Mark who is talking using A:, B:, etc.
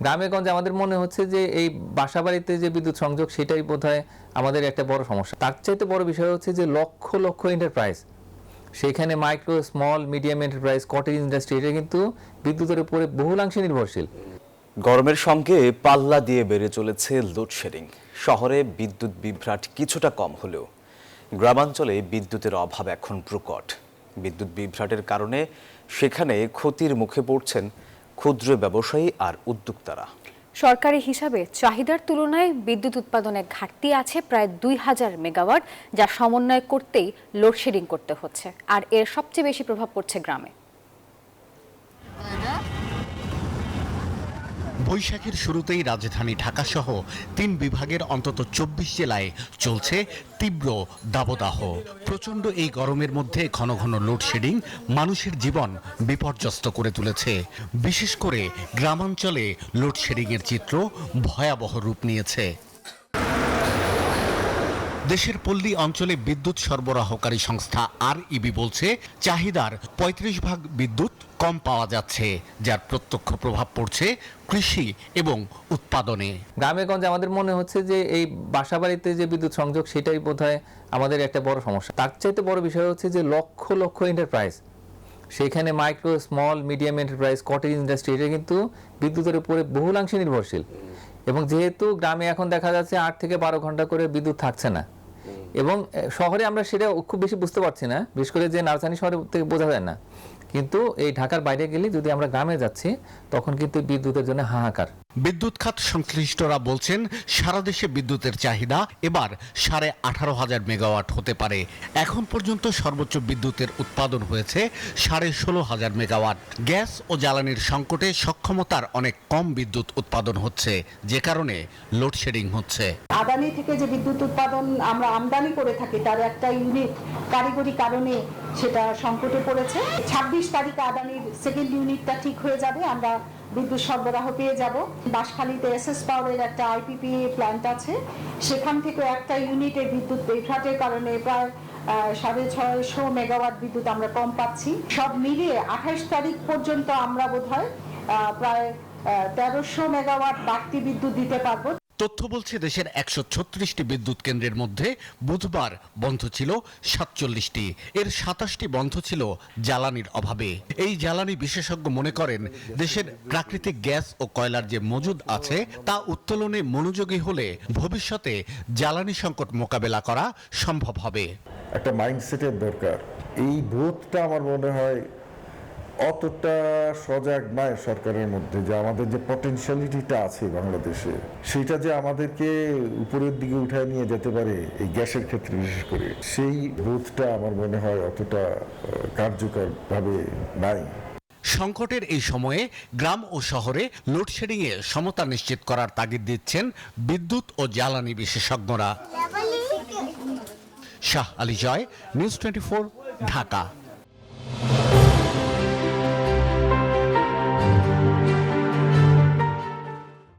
A: গ্রামে গঞ্জে আমাদের মনে হচ্ছে যে এই বাসাবাড়িতে যে বিদ্যুৎ সংযোগ সেটাই বোধহয় আমাদের একটা বড় সমস্যা। তার চাইতে বড় বিষয় হচ্ছে যে লক্ষ লক্ষ এন্টারপ্রাইজ, সেখানে micro, small, medium enterprise, cottage industry, এটা কিন্তু বিদ্যুতের উপরে বহুলাংশে নির্ভরশীল।
B: গরমের সঙ্গে পাল্লা দিয়ে বেড়ে চলেছে লোডশেডিং। শহরে বিদ্যুৎ বিভ্রাট কিছুটা কম হলেও গ্রামাঞ্চলে বিদ্যুতের অভাব এখন প্রকট। বিদ্যুৎ বিভ্রাটের কারণে সেখানে ক্ষতির মুখে পড়ছেন ক্ষুদ্র ব্যবসায়ী আর উদ্যোক্তারা।
C: সরকারি হিসাবে চাহিদার তুলনায় বিদ্যুৎ উৎপাদনে ঘাটতি আছে প্রায় ২,০০০ মেগাওয়াট, যা সমন্বয় করতেই লোডশেডিং করতে হচ্ছে। আর এর সবচেয়ে বেশি প্রভাব পড়ছে গ্রামে।
D: বৈশাখের শুরুতেই রাজধানী ঢাকাসহ ৩ বিভাগের অন্তত ২৪ জেলায় চলছে তীব্র দাবদাহ। প্রচণ্ড এই গরমের মধ্যে ঘন ঘন লোডশেডিং মানুষের জীবন বিপর্যস্ত করে তুলেছে। বিশেষ করে গ্রামাঞ্চলে লোডশেডিংয়ের চিত্র ভয়াবহ রূপ নিয়েছে। দেশের পল্লী অঞ্চলে বিদ্যুৎ সরবরাহকারী সংস্থা REB বলছে, চাহিদার ৩৫% বিদ্যুৎ কম পাওয়া যাচ্ছে, যার প্রত্যক্ষ প্রভাব পড়ছে কৃষি এবং উৎপাদনে।
A: গ্রামে গঞ্জে আমাদের মনে হচ্ছে যে এই বাসাবাড়িতে যে বিদ্যুৎ সংযোগ সেটাই বোধহয় আমাদের একটা বড় সমস্যা। তার চাইতে বড় বিষয় হচ্ছে যে লক্ষ লক্ষ এন্টারপ্রাইজ, সেখানে micro, small, medium enterprise, cottage industry, এটা কিন্তু বিদ্যুতের উপরে বহুলাংশে নির্ভরশীল। এবং যেহেতু গ্রামে এখন দেখা যাচ্ছে ৮ থেকে ১২ ঘন্টা করে বিদ্যুৎ থাকছে না, এবং শহরে আমরা সেটা খুব বেশি বুঝতে পারছি না, বিশেষ করে যে রাজধানী শহরে থেকে বোঝা যায় না, কিন্তু এই ঢাকার বাইরে গেলে যদি আমরা গ্রামে যাচ্ছি তখন কিন্তু বিদ্যুতের জন্য হাহাকার।
D: বিদ্যুৎ খাত সংশ্লিষ্টরা বলছেন, সারা দেশে বিদ্যুতের চাহিদা এবার ১৮,৫০০ মেগাওয়াট হতে পারে। এখন পর্যন্ত সর্বোচ্চ বিদ্যুতের উৎপাদন হয়েছে ১৬,৫০০ মেগাওয়াট। গ্যাস ও জ্বালানির সংকটে সক্ষমতার অনেক কম বিদ্যুৎ উৎপাদন হচ্ছে, যে কারণে লোডশেডিং হচ্ছে।
E: আদানি থেকে যে বিদ্যুৎ উৎপাদন আমরা আমদানি করে থাকি তার একটা ইউনিট কারিগরি কারণে সেটা সংকটে পড়েছে। ২৬ তারিখে আদানির সেকেন্ড ইউনিটটা ঠিক হয়ে যাবে, আমরা বিদ্যুৎ সরবরাহ পেয়ে যাব। বাঁশখালীতে SS পাওয়ারের একটা IPP প্ল্যান্ট আছে, সেখান থেকে একটা ইউনিটের বিদ্যুৎ বিভ্রাটের কারণে প্রায় ৬৫০ মেগাওয়াট বিদ্যুৎ আমরা কম পাচ্ছি। সব মিলিয়ে ২৮ তারিখ পর্যন্ত আমরা বোধহয় প্রায় ১৩০০ মেগাওয়াট বাড়তি বিদ্যুৎ দিতে পারবো।
D: তথ্য বলছে, দেশের ১৩৬টি বিদ্যুৎ কেন্দ্রের মধ্যে বুধবার বন্ধ ছিল ৪৭টি। এর ২৭টি বন্ধ ছিল জ্বালানির অভাবে। এই জ্বালানি বিশেষজ্ঞ মনে করেন, দেশের প্রাকৃতিক গ্যাস ও কয়লার যে মজুদ আছে তা উত্তোলনে মনোযোগী হলে ভবিষ্যতে জ্বালানি সংকট মোকাবেলা করা সম্ভব হবে।
F: একটা মাইন্ডসেটের দরকার। এই বোধটা আমার মনে হয় অতটা সজাগ নয় সরকারের মধ্যে, যে আমাদের যে পটেনশিয়ালিটিটা আছে বাংলাদেশে, সেটা যে আমাদেরকে উপরের দিকে উঠায় নিয়ে যেতে পারে এই গ্যাসের ক্ষেত্রে বিশেষ করে, সেই বোধটা আমার মনে হয় অতটা কার্যকরভাবে নাই।
D: সংকটের এই সময়ে গ্রাম ও শহরে লোডশেডিংয়ে সমতা নিশ্চিত করার তাগিদ দিচ্ছেন বিদ্যুৎ ও জ্বালানি বিশেষজ্ঞরা। শাহ আলী জয়, নিউজ 24, ঢাকা।